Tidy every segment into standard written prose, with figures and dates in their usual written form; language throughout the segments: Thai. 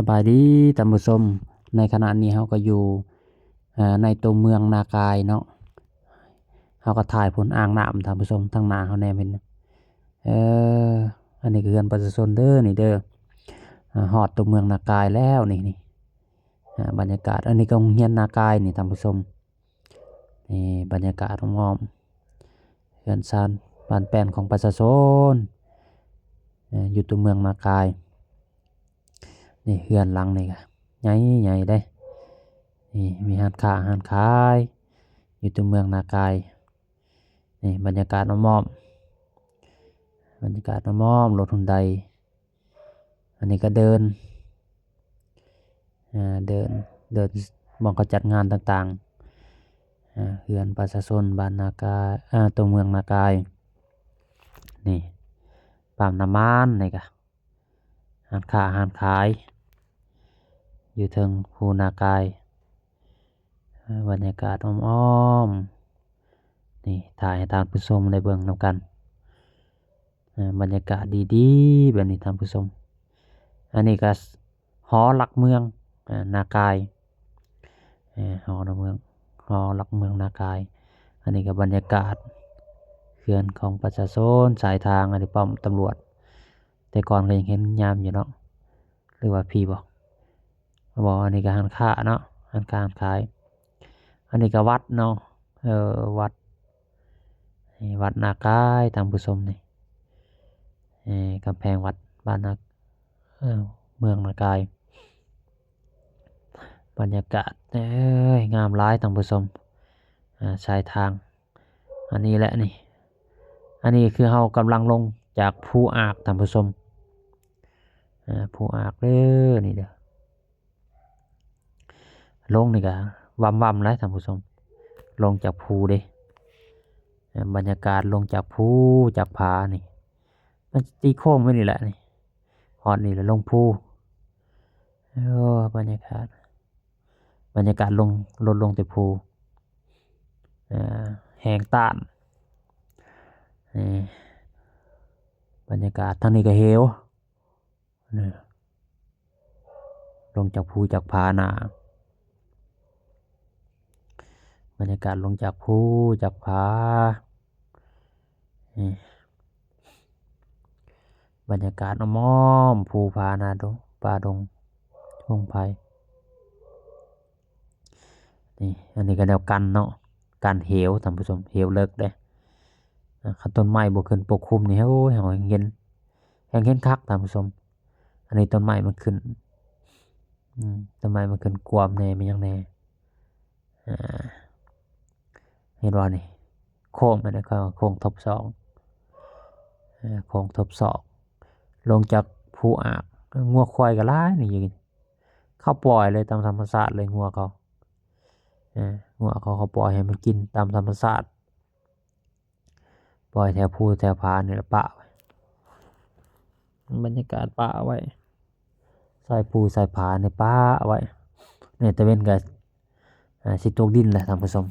บายดีท่านผู้ชมในขณะนี้เราก็อยู่ในตัวเมืองนากายเนาะเราก็ถ่ายผลอ่างน้ำท่านผู้ชมทั้งหน้าเขาแน่เป็นเอออันนี้คือเรือนประชาชนเด้อนี่เด้อฮอดตัวเมืองนากายแล้วนี่บรรยากาศอันนี้ก็โรงเรียนนากายนี่ท่านผู้ชมนี่บรรยากาศงอมเรือนซานบ้านแป้นของประชาชนอยู่ตัวเมืองนากายนี่เรือนหลังนี่ก็ใหญ่ได้นี่มีห้านค้าห้านขายอยู่ตัวเมืองนากายนี่บรรยากาศอ้อมๆบรรยากาศอ้อมๆรถหุ่นใดอันนี้ก็เดินเดินมองเขาจัดงานต่างๆเรือนประชาชนบ้านนากายตัวเมืองนากายนี่ปั๊มน้ำมันนี่ก็ห้านค้าห้านขายอยู่เทิงภูนากายบรรยากาศอ้อมๆนี่ถ่ายให้ท่านผู้ชมได้เบิ่งนำกันบรรยากาศดีๆแบบนี้ท่านผู้ชมอันนี้ก็หอหลักเมืองนากายหอหลักเมืองนากายอันนี้ก็บรรยากาศเขื่อนของประชาชนสายทางอันนี้ป้อมตำรวจแต่ก่อนก็ยังเห็นยามอยู่เนาะหรือว่าพี่บอกอันนี้ก็ห้านค้าเนาะห้านค้าห้านขายอันนี้ก็วัดเนาะวัดนากายท่านผู้ชมนี่กำแพงวัดบ้านนาเมืองนากายบรรยากาศงามหลายท่านผู้ชมชายทางอันนี้แหละนี่อันนี้คือเรากำลังลงจากภูอากท่านผู้ชมภูอากเด้อนี่เด้อลงนี่ก็วำแล้วท่านผู้ชมลงจากภูเด้บรรยากาศลงจากภูจากผานี่มันตีโค้งไว้นี่แหละนี่ฮอดนี่แล้วลงภูบรรยากาศลงแต่ภูแหงต้านบรรยากาศทางนี้ก็เหวนี่ลงจากภูจากผาหนาบรรยากาศลงจากภูจากผาบรรยากาศอ้อมภูผานาดงป่าดงพงไพนี่อันนี้ก็แนวกันเนาะกันเหวท่านผู้ชมเหวเลิกเด้คันต้นไม้บ่ขึ้นปกคลุมนี่โอ้ยเห็นคักท่านผู้ชมอันนี้ต้นไม้มันขึ้นต้นไม้มันขึ้นกวมแน่มันยังแน่เห็นว่านี่โค้งไปนะโค้งทบสองโค้งทบสองลงจากภูอากงัวควายก็หลายนี่อยู่เข้าปล่อยเลยตามธรรมชาติเลยงัวเขาเขาปล่อยให้มันกินตามธรรมชาติปล่อยแถวภูแถวผานี่ละปะไว้บรรยากาศปะไว้ใส่ภูใส่ผาในปะไว้เนี่ยตะเวนกับสิตกดินแหละท่านผู้ชม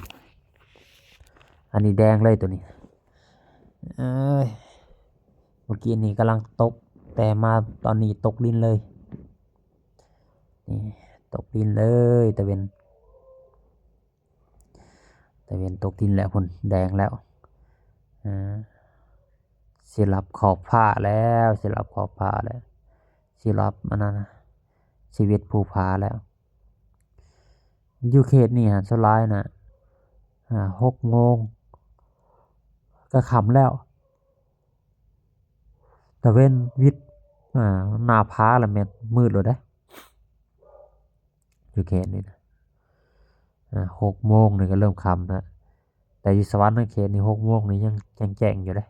อันนี้แดงเลยตัวนี้เมื่อกี้นี่กำลังตกแต่มาตอนนี้ตกดินเลยนี่ตกดินเลยตะเวนตกดินแล้วพุ่นแดงแล้วสิรับขอบผ้าแล้วสิรับขอบผ้าแล้วสิรับมันนั่นชีวิตภูผาแล้วอยู่เขตนี่ฮะสลายนะ6 โมงก็ค่ำแล้วตะเวนวิทย์หน้าผาละแม่นมืดเลยได้อยู่เขตนี่นะ6 โมงนี่ก็เริ่มค่ำนะแต่อยู่สวรรค์ในเขตนี่6 โมงนี่ยังแจ้งอยู่เลย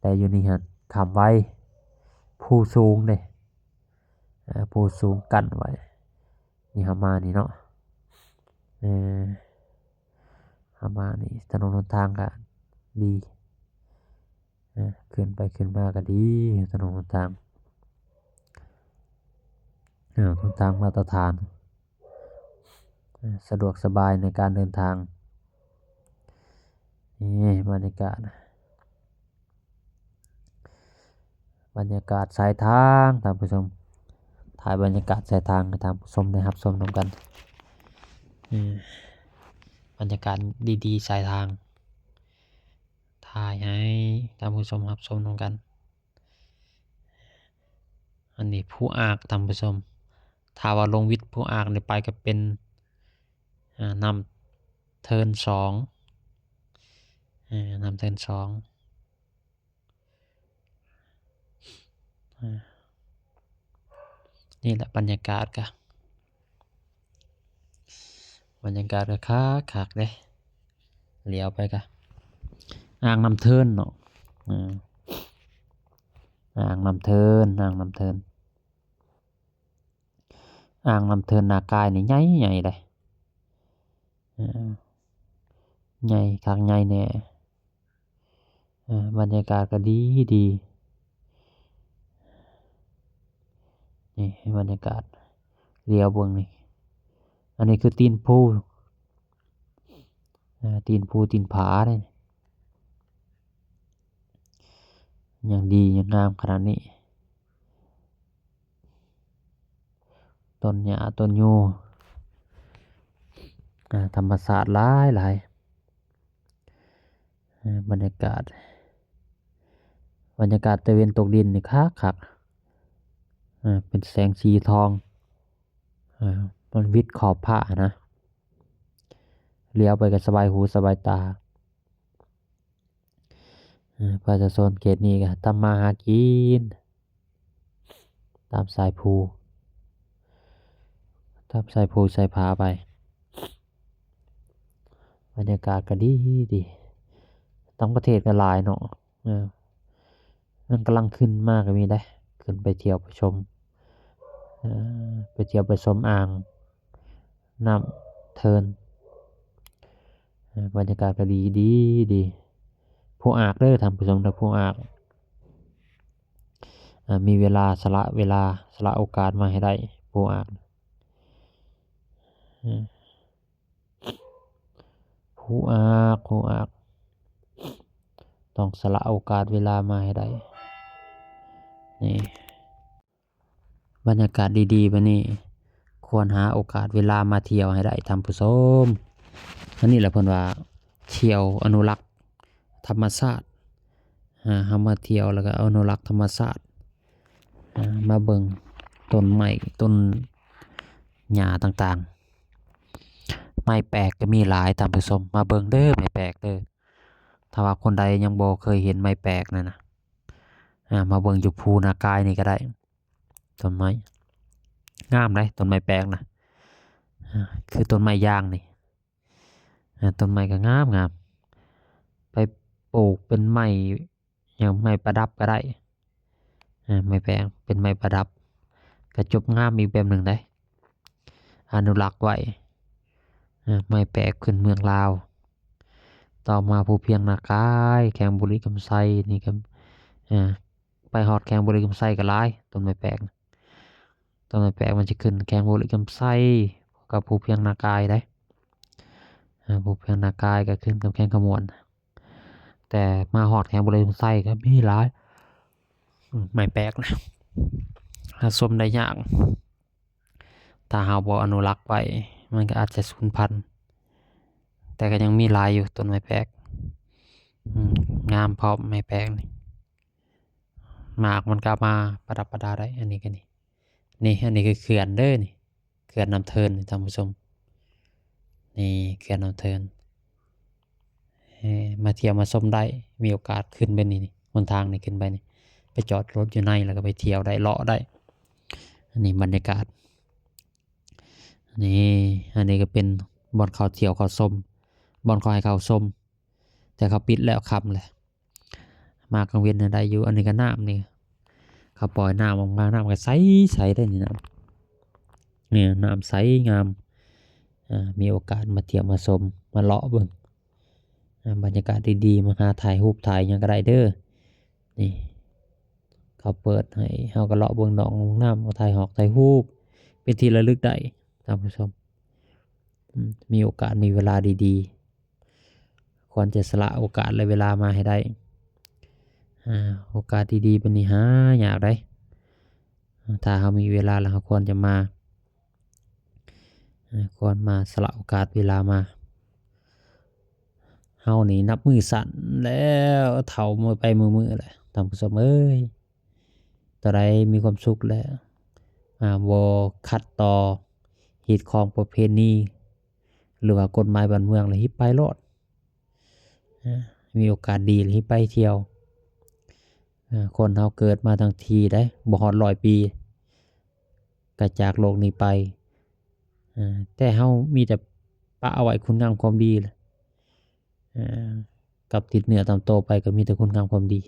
แต่อยู่นี่ฮะค่ำไว้ภูสูงเลยภูสูงกันไว้นี่หามานี่เนาะหามานี่ถนนหนทางก็ดีขึ้นไปขึ้นมาก็ดีถนนหนทางหนทางมาตรฐานสะดวกสบายในการเดินทางนี่บรรยากาศสายทางท่านผู้ชม ถ่ายบรรยากาศสายทางให้ท่านผู้ชมได้รับชมนำกันบรรยากาศดีๆสายทางถ่ายให้ท่านผู้ชมรับชมนำกันอันนี้ผู้อากท่านผู้ชมถ้าว่าลงวิทย์ผู้อากนี่ไปก็เป็นนำเทิร์น2นำเทิร์น2นี่แหละบรรยากาศก็คักๆเด้เลี้ยวไปก็อ่างน้ำเทิร์นเนาะอ่างน้ำเทิร์นนากายนี่ใหญ่เลยใหญ่คักใหญ่แน่บรรยากาศก็ดีนี่บรรยากาศเลี้ยวเบิ่งนี่อันนี้คือตีนภูตีนผาเลยอย่างดีอย่างงามขนาดนี้ต้นหญ้าต้นยูธรรมศาสตร์หลายบรรยากาศตะเวนตกดินนี่คักเป็นแสงสีทองมันวิดขอบผ้านะเลี้ยวไปก็สบายหูสบายตาประชาชนเขตนี้ก็ทำมาหากินตามสายภูสายผาไปบรรยากาศก็ดีทั้งประเทศก็หลายเนาะมันกำลังขึ้นมากก็มีได้ขึ้นไปเที่ยวไปชมไปชมอ่างน้ำเทินบรรยากาศก็ดีผู้อากเด้อท่านผู้ชมผู้อากมีเวลาสละโอกาสมาให้ได้ผู้อากต้องสละโอกาสเวลามาให้ได้นี่บรรยากาศดีๆแบบนี้ควรหาโอกาสเวลามาเที่ยวให้ได้ท่านผู้ชมอันนี้แหละเพิ่นว่าเที่ยวอนุรักษ์ธรรมชาติเฮามาเที่ยวแล้วก็อนุรักษ์ธรรมชาติมาเบิ่งต้นไม้ต้นหญ้าต่างๆไม้แปลกก็มีหลายท่านผู้ชมมาเบิ่งเด้อไม้แปลกเด้อถ้าว่าคนใดยังบ่เคยเห็นไม้แปลกนั่นน่ะมาเบิ่งอยู่ภูนากายนี่ก็ได้ต้นไม้งามเลยต้นไม้แปลกนะคือต้นไม้ย่างนี่ต้นไม้ก็งามไปปลูกเป็นไม้อย่างไม้ประดับก็ได้ไม้แปลงเป็นไม้ประดับกระจบงามอีกแบบหนึ่งได้อนุรักษ์ไว้ไม้แปลกขึ้นเมืองลาวต่อมาภูเพียงนากายแขงบุรีกำไซนี่ก็ไปฮอดแขงบุรีกำไซก็หลายต้นไม้แปลกมันจะขึ้นแขงบุรีกำไซกับภูเพียงนากายได้ภูเพียงนากายก็ขึ้นกับแขงขมวนแต่มาฮอดแขงบุรีกำไซก็มีหลายไม้แปลกนะหาชมได้ยากถ้าเฮาบ่อนุรักษ์ไว้มันก็อาจจะสูญพันธุ์แต่ก็ยังมีหลายอยู่ต้นไม้แปลกงามพร้อมไม้แปลกนี่หมากมันก็มาประดับประดาได้อันนี้ก็นี่อันนี้คือเขื่อนเด้อนี่เขื่อนน้ำเทินท่านผู้ชมนี่เขื่อนน้ำเทินมาเที่ยวมาชมได้มีโอกาสขึ้นไปนี่บนทางนี่ขึ้นไปนี่ไปจอดรถอยู่ในแล้วก็ไปเที่ยวได้เลาะได้อันนี้บรรยากาศนี่อันนี้ก็เป็นบ่อนเขาเที่ยวเขาชมบ่อนเขาให้เขาชมแต่เขาปิดแล้วค่ำเลยมากลางเวียนได้อยู่อันนี้ก็น้ำนี่เขาปล่อยน้ำออกมาน้ำก็ใสได้นี่น้ำเนี่ยน้ำใสงามมีโอกาสมาเที่ยวมาชมมาเลาะเบิ่งบรรยากาศดีๆมาหาถ่ายรูปถ่ายยังก็ได้เด้อนี่เขาเปิดให้เฮาก็เลาะเบิ่งหนองน้ำมาถ่ายรูปเป็นที่ระลึกได้ท่านผู้ชมมีโอกาสมีเวลาดีๆควรจะสละโอกาสและเวลามาให้ได้โอกาสดีๆเป็นนี่หายากได้ ถ้าเรามีเวลาแล้วเราควรจะมาควรมาสละโอกาสเวลามาเฮานี่นับมือสั่นแล้วเฒ่ามือไปมือๆแหละท่านผู้ชมเอ้ยตอนใดมีความสุขแล้วบ่ขัดต่อฮีตของประเพณีหรือว่ากฎหมายบ้านเมืองแล้วฮิบไปโลดมีโอกาสดีแล้วฮิบไปเที่ยวคนเฮาเกิดมาทั้งทีได้บ่ฮอด100 ปีก็จากโลกนี้ไปแต่เฮามีแต่ปะเอาไว้คุณงามความดีแหละกับติดเหนือตามโตไปก็มีแต่คุณงามความดี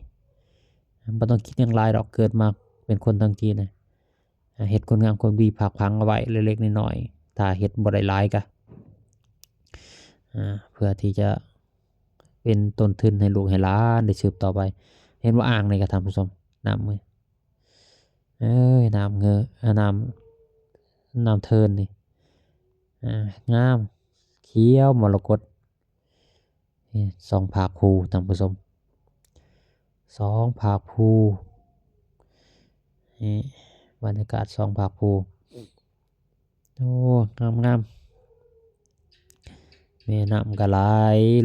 บ่ต้องคิดหยังหลายดอกเกิดมาเป็นคนทั้งทีน่ะเฮ็ดคุณงามความดีผากผังเอาไว้เล็กๆน้อยๆถ้าเฮ็ดบ่ได้หลายก็เพื่อที่จะเป็นต้นทุนให้ลูกให้หลานได้สืบต่อไปเห็นว่าอ่างนี่ก็ท่านผู้ชมน้ำมื้อเอ้ยน้ำเงอะน้ำเทินนี่งามเขียวมรกตนี่2 ภาคภูท่านผู้ชม2 ภาคภูนี่บรรยากาศ2 ภาคภูโอ้งามๆแม่น้ำก็ไหล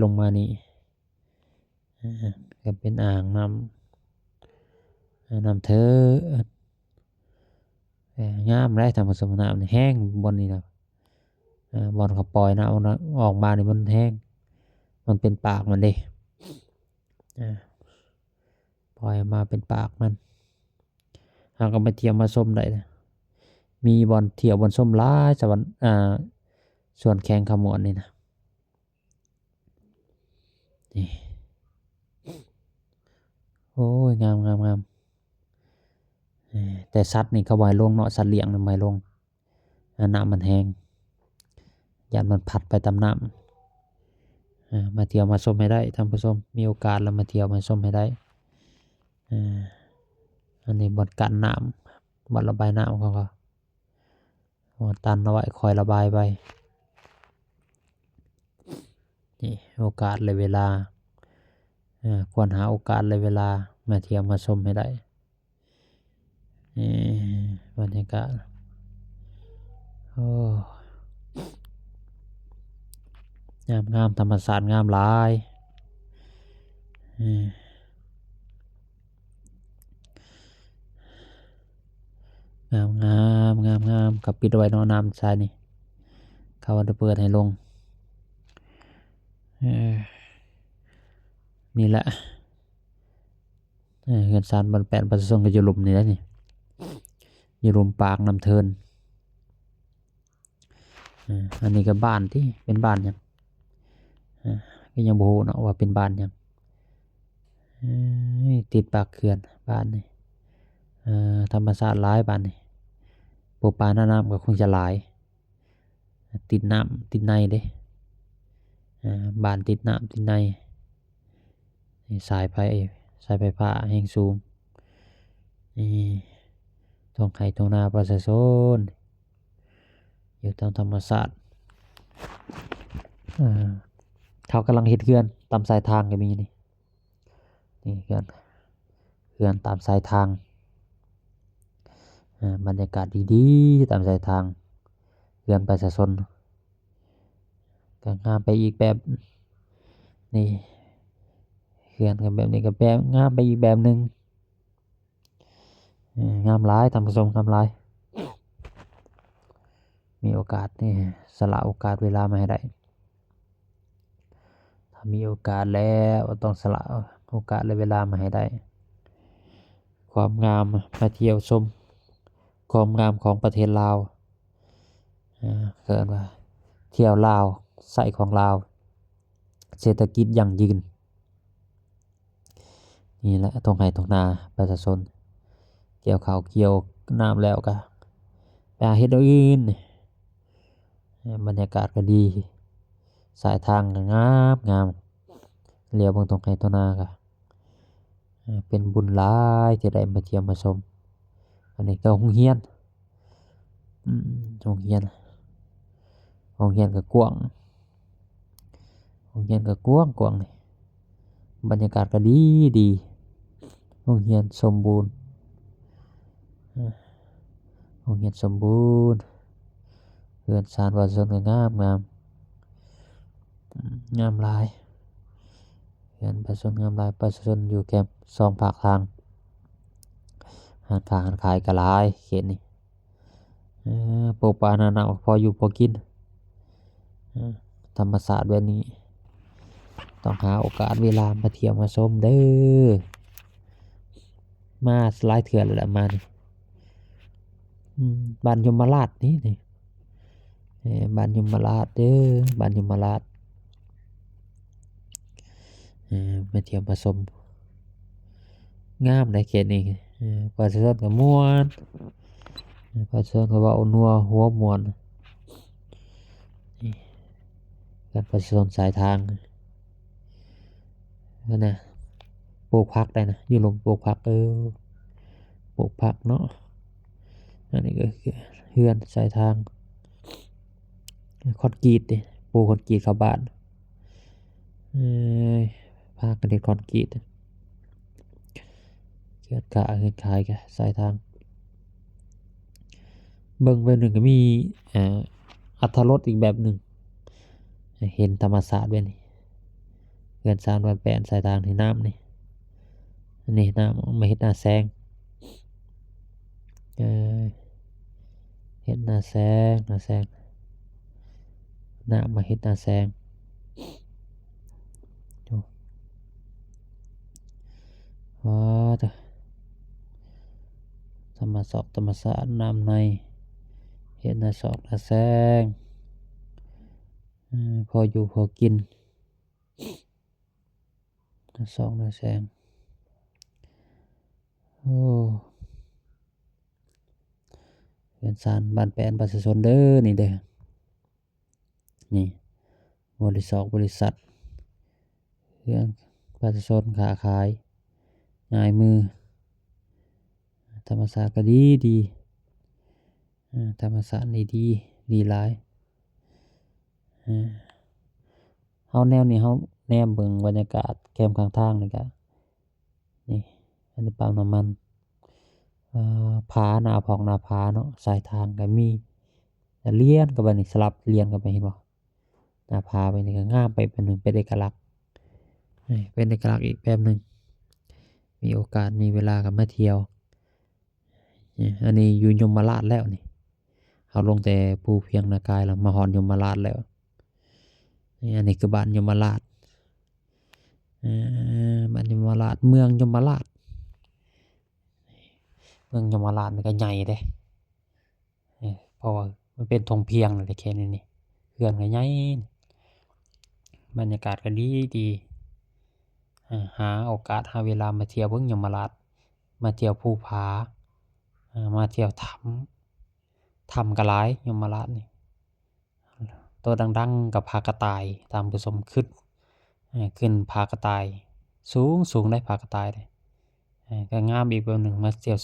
ลงมานี่ก็เป็นอ่างน้ำเทินงามเลยท่านผู้ชมน้ำนี่แห้งบ่อนนี่น่ะบ่อนเขาปล่อยน้ำออกมานี่มันแห้งมันเป็นปากมันเด้ปล่อยมาเป็นปากมันเราก็มาเที่ยวมาชมได้นะมีบ่อนเที่ยวบ่อนชมหลายสวรรค์สวนแข่งขมวนนี่นะนี่โอ้ยงามแต่สัตว์นี่เขาบ่ให้ลงเนาะสัตว์เลี้ยงนี่บ่ให้ลงน้ำมันแห้งย้านมันพัดไปตามน้ำมาเที่ยวมาชมให้ได้ท่านผู้ชมมีโอกาสแล้วมาเที่ยวมาชมให้ได้อันนี้บ่อนกั้นน้ำบ่อนระบายน้ำเขาก็บ่อนตันเอาไว้คอยระบายไปนี่โอกาสและเวลาควรหาโอกาสและเวลามาเที่ยวมาชมให้ได้นี่บรรยากาศโอ้งามธรรมศาสตร์งามหลายงามกับปิดไว้เนาะน้ำใช่นี่เขาจะเปิดให้ลงนี่แหละเงินสารบันแปดประสงค์ก็อยู่หลุมนี่แหละนี่อยู่หลุมปากน้ำเทินอันนี้ก็บ้านที่เป็นบ้านยังก็ยังบ่ฮู้เนาะว่าเป็นบ้านยังติดปากเขื่อนบ้านนี่ธรรมชาติหลายบ้านนี่ปูปลาหน้าน้ำก็คงจะหลายติดน้ำติดในเด้บ้านติดน้ำติดในสายไฟฟ้าแห่งสูงนี่ท้องไร่ท้องนาประชาชนอยู่ตามธรรมชาติเขากำลังเฮ็ดเขื่อนตามสายทางก็มีนี่เขื่อนตามสายทางบรรยากาศดีๆตามสายทางเขื่อนประชาชนก็งามไปอีกแบบนี่เขื่อนก็แบบนี้ก็แบบงามไปอีกแบบหนึ่งงามหลายท่านผู้ชมงามหลายมีโอกาสนี่สละโอกาสเวลามาให้ได้ถ้ามีโอกาสแล้วต้องสละโอกาสและเวลามาให้ได้ความงามมาเที่ยวชมความงามของประเทศลาวเกิดว่าเที่ยวลาวใส่ของลาวเศรษฐกิจยั่งยืนนี่แหละตรงไหตรงนาประชาชนเกี่ยวข้าวเกี่ยวน้ำแล้วก็ไปหาเฮ็ดอื่นบรรยากาศก็ดีสายทางก็งามเลี้ยวเบิ่งตรงไหตรงนาก็เป็นบุญหลายที่ได้มาเที่ยวมาชมอันนี้ก็โรงเรียนโรงเรียนก็กว้างโรงเรียนก็กว้างนี่บรรยากาศก็ดีโรงเรียนสมบูรณ์ โรงเรียนสมบูรณ์เรือนชานประชาชนก็งามงามหลายเรือนประชาชนงามหลายประชาชนอยู่แคมป์2ภาคทางร้านค้าร้านขายก็หลายเขตนี้ปลูกป่าอนานะพออยู่พอกินธรรมศาสตร์แบบนี้ต้องหาโอกาสเวลามาเที่ยวมาชมเด้อมาหลายเทื่อแล้วแหละมานี่บ้านยมราชนี่บ้านยมราชเด้อบ้านยมราชมาเที่ยวมาชมงามในเขตนี้ประชาชนก็ม่วนประชาชนก็เว้านัวหัวม่วนกันประชาชนสายทางนั่นน่ะปลูกผักได้นะอยู่ลมปลูกผักปลูกผักเนาะอันนี้ก็คือเฮือนสายทางคอนกรีตปลูกคอนกรีตเข้าบ้านพากันเฮ็ดคอนกรีตเกิดกะเฮ็ดขายกะสายทางเบิ่งแบบหนึงก็มีอรรถรสอีกแบบหนึ่งเห็นธรรมศาสตร์แบบนี้เฮือนซ่านบ้านแป้นสายทางที่น้ำนี่อันนี้น้ำมาเฮ็ดหน้าแซงเฮ็ดหน้าแซงน้ำมาเฮ็ดหน้าแซงว้าจ้ะธรรมศาสตร์น้ำในเฮ็ดหน้าหน้าแซงพออยู่พอกินหน้าหน้าแซงโอ้เฮือนซ่านบ้านแป้นประชาชนเด้อนี่เด้อนี่บริษัทเฮือนประชาชนค้าขายง่ายมือธรรมศาสตร์ก็ดีธรรมศาสตร์นี่ดีหลายเฮาแนวนี้เฮาแนมเบิ่งบรรยากาศแคมป์ข้างทางนี่ก็นี่อันนี้ปั๊มน้ำมันผาหน้าพอกหน้าผาเนาะสายทางก็มีเลียนกับอันนี้สลับเลียนกันไปเห็นบ่หน้าผาไปนี่ก็งามไปเป็นหนึ่งเป็นเอกลักษณ์เป็นเอกลักษณ์อีกแบบหนึ่งมีโอกาสมีเวลาก็มาเที่ยวอันนี้อยู่ยมราชแล้วนี่เอาลงแต่ภูเพียงนากายแล้วมาฮอดยมราชแล้วอันนี้คือบ้านยมราชบ้านยมราชเมืองยมราชเมืองยมราชนี่ก็ใหญ่เด้เพราะว่ามันเป็นธงเพียงเลยแค่นี้นี่เฮือนก็ใหญ่บรรยากาศก็ดีหาโอกาสหาเวลามาเที่ยวเบิ่งยมราชมาเที่ยวภูผามาเที่ยวถ้ำก็หลายยมราชนี่ตัวดังๆก็ผากระต่ายตามผู้ชมขึ้นผากระต่ายสูงได้ผากระต่ายเด้ก็งามอีกแบบหนึ่งมาเที่ยว